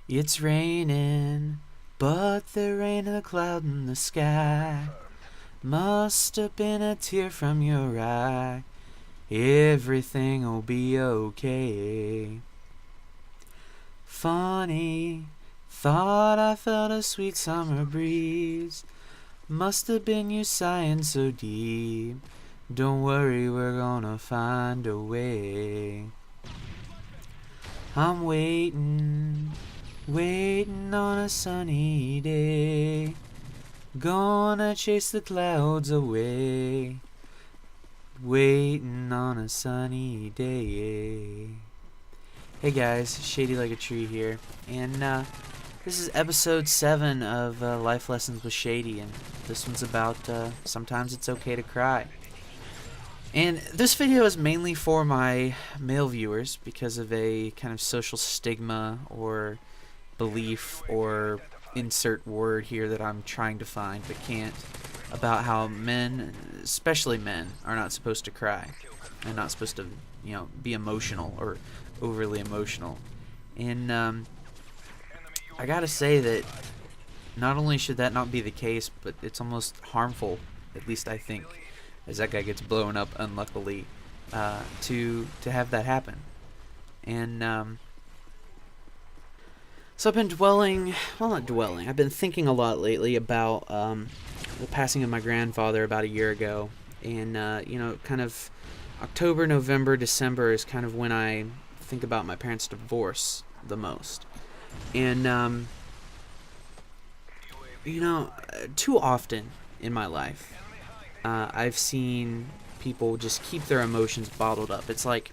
It's raining, but there ain't a cloud in the sky. Must have been a tear from your eye. Everything'll be okay. Funny, thought I felt a sweet summer breeze. Must have been you sighing so deep. Don't worry, we're gonna find a way. I'm waiting on a sunny day. Gonna chase the clouds away. Waiting on a sunny day. Hey guys, Shadylikeatree here, and this is episode 7 of Life Lessons with Shady, and this one's about sometimes it's okay to cry. And this video is mainly for my male viewers because of a kind of social stigma or belief or insert word here that I'm trying to find but can't, about how men, especially men, are not supposed to cry and not supposed to, be emotional or overly emotional. And I gotta say that not only should that not be the case, but it's almost harmful, at least I think, as that guy gets blown up unluckily, to have that happen. And so I've been I've been thinking a lot lately about the passing of my grandfather about a year ago. And kind of October, November, December is kind of when I think about my parents' divorce the most. And too often in my life, I've seen people just keep their emotions bottled up. It's like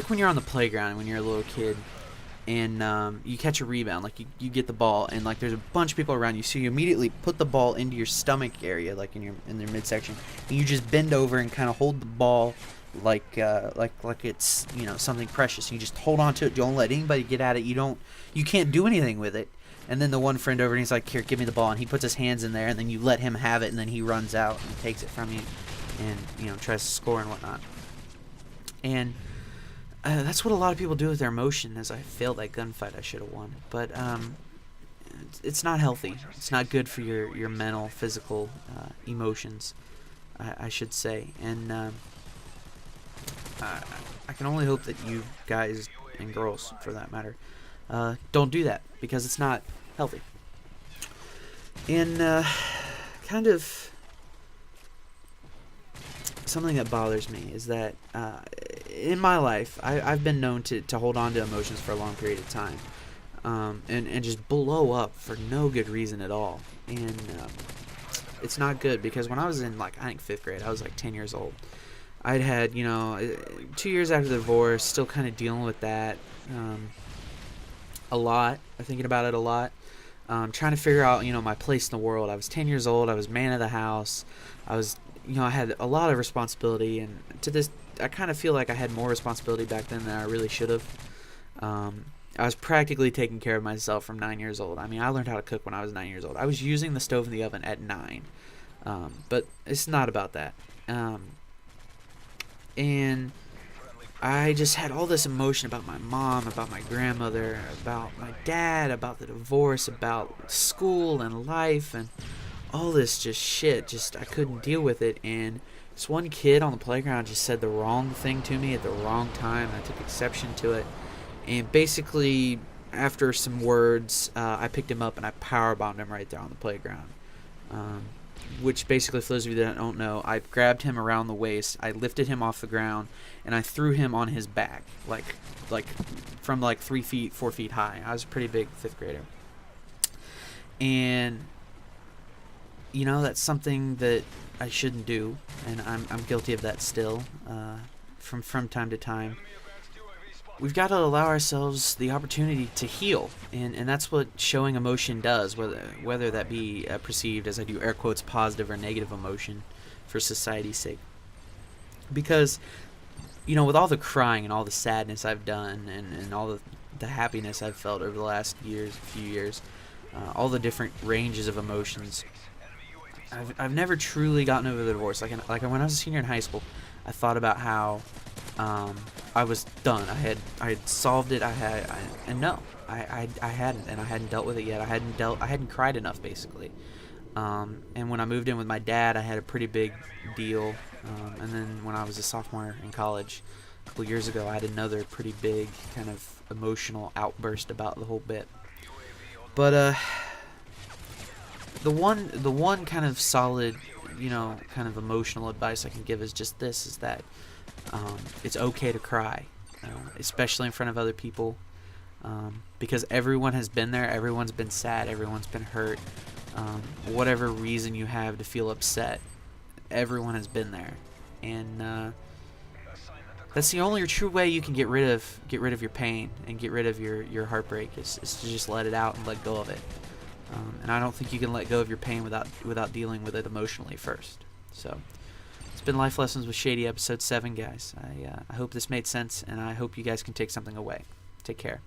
when you're on the playground when you're a little kid, and you catch a rebound, like you get the ball, and like there's a bunch of people around you, so you immediately put the ball into your stomach area, like in their midsection, and you just bend over and kind of hold the ball like it's something precious. You just hold on to it. Don't let anybody get at it. You can't do anything with it. And then the one friend over, and he's like, "Here, give me the ball," and he puts his hands in there, and then you let him have it, and then he runs out and takes it from you, and tries to score and whatnot. And that's what a lot of people do with their emotion. As I failed that gunfight I should have won, but it's not healthy. It's not good for your mental, physical emotions, I should say. And I can only hope that you guys and girls, for that matter, don't do that, because it's not healthy. And kind of something that bothers me is that in my life I've been known to hold on to emotions for a long period of time, and just blow up for no good reason at all. And it's not good, because when I was in, I think 5th grade, I was like 10 years old. I'd had 2 years after the divorce, still kind of dealing with that a lot. I'm thinking about it a lot. Trying to figure out my place in the world. I was 10 years old. I was man of the house. I was I had a lot of responsibility, and to this, I kind of feel like I had more responsibility back then than I really should have. I was practically taking care of myself from 9 years old. I mean, I learned how to cook when I was 9 years old. I was using the stove in the oven at 9. But it's not about that. And I just had all this emotion about my mom, about my grandmother, about my dad, about the divorce, about school and life, and all this just shit. I couldn't deal with it. And this one kid on the playground just said the wrong thing to me at the wrong time, and I took exception to it. And basically, after some words, I picked him up and I powerbombed him right there on the playground. Which basically, for those of you that don't know, I grabbed him around the waist, I lifted him off the ground, and I threw him on his back, like from 3 feet, 4 feet high. I was a pretty big 5th grader. And that's something that I shouldn't do, and I'm guilty of that still, from time to time. We've got to allow ourselves the opportunity to heal, and that's what showing emotion does, whether that be perceived as, I do air quotes, positive or negative emotion for society's sake. Because, with all the crying and all the sadness I've done, and all the happiness I've felt over the last few years, all the different ranges of emotions, I've never truly gotten over the divorce. Like when I was a senior in high school, I thought about how I was done. I had solved it. And no, I hadn't, and I hadn't dealt with it yet. I hadn't cried enough, basically. And when I moved in with my dad, I had a pretty big deal. And then when I was a sophomore in college, a couple years ago, I had another pretty big kind of emotional outburst about the whole bit. But the one kind of solid, kind of emotional advice I can give is just this: is that it's okay to cry, especially in front of other people, because everyone has been there. Everyone's been sad. Everyone's been hurt. Whatever reason you have to feel upset, everyone has been there, and that's the only true way you can get rid of your pain and get rid of your heartbreak is to just let it out and let go of it. And I don't think you can let go of your pain without dealing with it emotionally first. So it's been Life Lessons with Shady, episode 7, guys. I hope this made sense, and I hope you guys can take something away. Take care.